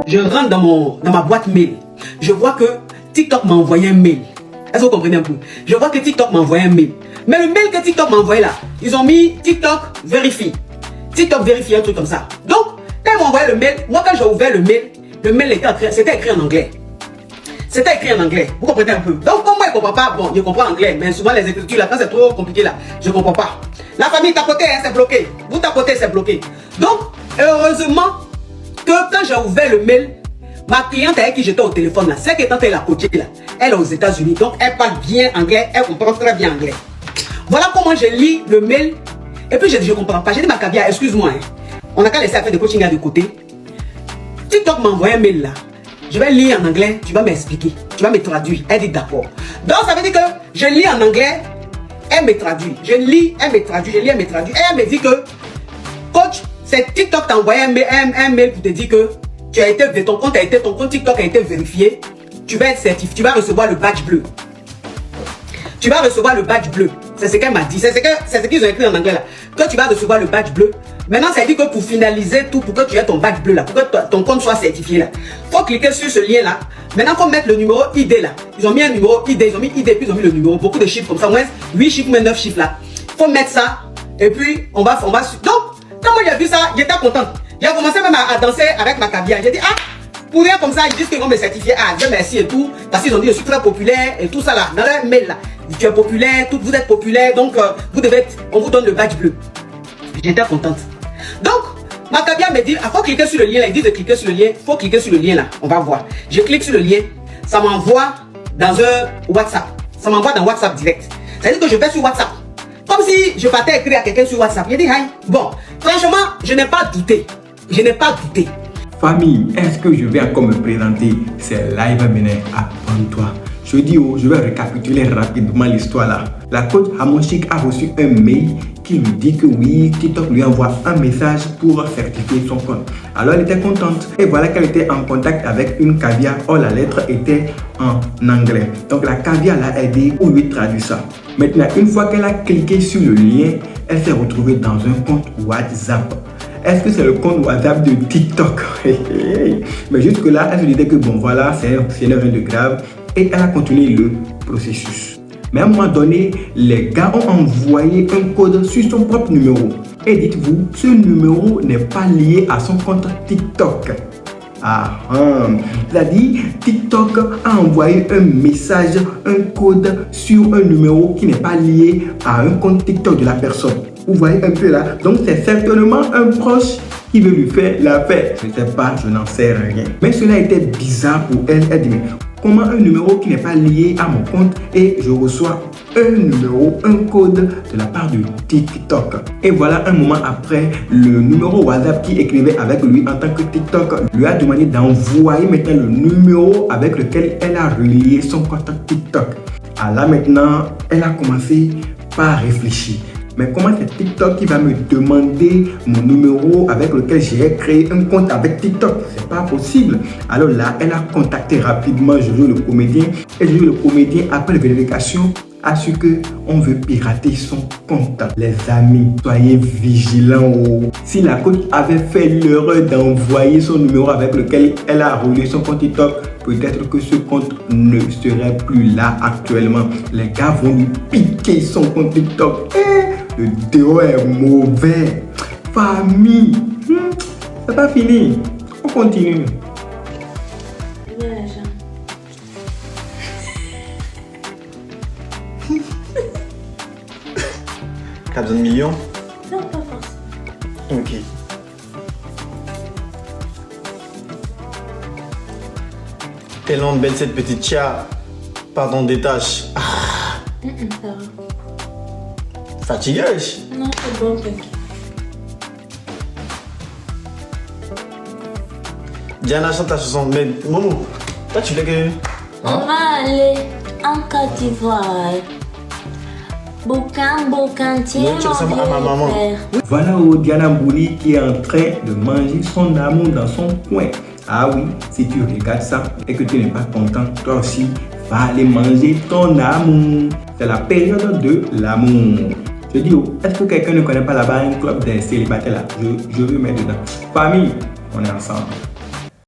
Je rentre dans ma boîte mail. Je vois que TikTok m'a envoyé un mail. Est-ce que vous comprenez un peu? Je vois que TikTok m'a envoyé un mail. Mais le mail que TikTok m'a envoyé là, ils ont mis TikTok vérifie. TikTok vérifie, un truc comme ça. Donc, quand ils m'ont envoyé le mail, moi quand j'ai ouvert le mail c'était écrit en anglais. C'était écrit en anglais. Vous comprenez un peu? Donc, comme moi je ne comprends pas, bon, je comprends anglais, mais souvent les écritures là, quand c'est trop compliqué là, je ne comprends pas. La famille tapotée, hein, c'est bloqué. Vous tapotez, c'est bloqué. Donc, heureusement que quand j'ai ouvert le mail, ma cliente avec qui j'étais au téléphone là, celle qui est en train de la coacher là, elle est aux États-Unis, donc elle parle bien anglais, elle comprend très bien anglais. Voilà comment j'ai lu le mail. Et puis j'ai dit, je ne comprends pas. J'ai dit, Macabia, excuse-moi, hein. On n'a qu'à laisser faire de coaching là de côté. TikTok m'a envoyé un mail là. Je vais lire en anglais, tu vas m'expliquer, tu vas me traduire. Elle dit d'accord. Donc ça veut dire que je lis en anglais, elle me traduit. Je lis, elle me traduit, je lis, elle me traduit. Et elle me dit que, coach, c'est TikTok t'a envoyé un mail pour te dire que ton compte TikTok a été vérifié. Tu vas être certifié, tu vas recevoir le badge bleu. Tu vas recevoir le badge bleu. C'est ce qu'elle m'a dit. C'est ce qu'ils ont écrit en anglais là. Que tu vas recevoir le badge bleu. Maintenant, ça dit que pour finaliser tout, pour que tu aies ton badge bleu là, pour que ton compte soit certifié là, il faut cliquer sur ce lien là. Maintenant, il faut mettre le numéro ID là. Ils ont mis un numéro ID, ils ont mis ID, puis ils ont mis le numéro. Beaucoup de chiffres comme ça, au moins 8 chiffres, mais 9 chiffres là. Il faut mettre ça. Et puis, on va. Donc, quand moi j'ai vu ça, j'étais contente. J'ai commencé même à danser avec Macabia. J'ai dit, ah, pour rien comme ça, ils disent qu'ils vont me certifier. Ah, Dieu merci et tout. Parce qu'ils ont dit, je suis très populaire et tout ça là. Dans leur mail là. Tu es populaire, vous êtes populaire, donc on vous donne le badge bleu. J'étais contente. Donc, Macabia me dit, il faut cliquer sur le lien là. Il dit de cliquer sur le lien. Il faut cliquer sur le lien là. On va voir. Je clique sur le lien. Ça m'envoie dans un WhatsApp. Ça m'envoie dans WhatsApp direct. Ça veut dire que je vais sur WhatsApp. Comme si je partais écrire à quelqu'un sur WhatsApp. Il dit, hi. Bon, franchement, je n'ai pas douté. Je n'ai pas douté. Famille, est-ce que je vais encore me présenter? C'est Live Mené, apprends-toi. Je vais récapituler rapidement l'histoire là. La coach Hamonchik a reçu un mail qui lui dit que oui, TikTok lui envoie un message pour certifier son compte. Alors elle était contente et voilà qu'elle était en contact avec une cavia. Or la lettre était en anglais. Donc la cavia l'a aidé pour lui traduire ça. Maintenant, une fois qu'elle a cliqué sur le lien, elle s'est retrouvée dans un compte WhatsApp. Est-ce que c'est le compte WhatsApp de TikTok? Mais jusque là, elle se disait que bon voilà, c'est rien de grave. Et elle a continué le processus. Mais à un moment donné, les gars ont envoyé un code sur son propre numéro. Et dites-vous, ce numéro n'est pas lié à son compte TikTok. C'est-à-dire, TikTok a envoyé un message, un code sur un numéro qui n'est pas lié à un compte TikTok de la personne. Vous voyez un peu là? Donc c'est certainement un proche qui veut lui faire l'affaire. Je ne sais pas, je n'en sais rien. Mais cela était bizarre pour elle. Elle dit, mais comment un numéro qui n'est pas lié à mon compte et je reçois un numéro, un code de la part de TikTok. Et voilà, un moment après, le numéro WhatsApp qui écrivait avec lui en tant que TikTok lui a demandé d'envoyer maintenant le numéro avec lequel elle a relié son compte TikTok. Alors là maintenant, elle a commencé par réfléchir. Mais comment c'est TikTok qui va me demander mon numéro avec lequel j'ai créé un compte avec TikTok? C'est pas possible. Alors là, elle a contacté rapidement Jojo le comédien. Et Jojo le comédien, après vérification, a su qu'on veut pirater son compte. Les amis, soyez vigilants. Si la coach avait fait l'erreur d'envoyer son numéro avec lequel elle a relié son compte TikTok, peut-être que ce compte ne serait plus là actuellement. Les gars vont lui piquer son compte TikTok. Le déo est mauvais. Famille, c'est pas fini. On continue. T'as besoin de millions? Non, pas forcément. Ok. Tellement belle cette petite chia. Pardon des tâches. Ça va. Fatigué? Non, c'est bon, t'inquiète. Diana chante ta chanson. Mais Momo, toi tu voulais que... On va aller en Côte d'Ivoire. Boucan, tiens, tu ressembles à ma maman. Voilà Diana Mbouli qui est en train de manger son amour dans son coin. Ah oui, si tu regardes ça et que tu n'es pas content, toi aussi, va aller manger ton amour. C'est la période de l'amour. Je dis, est-ce que quelqu'un ne connaît pas là-bas un club des célibataires là? Je veux mettre dedans. Famille, on est ensemble.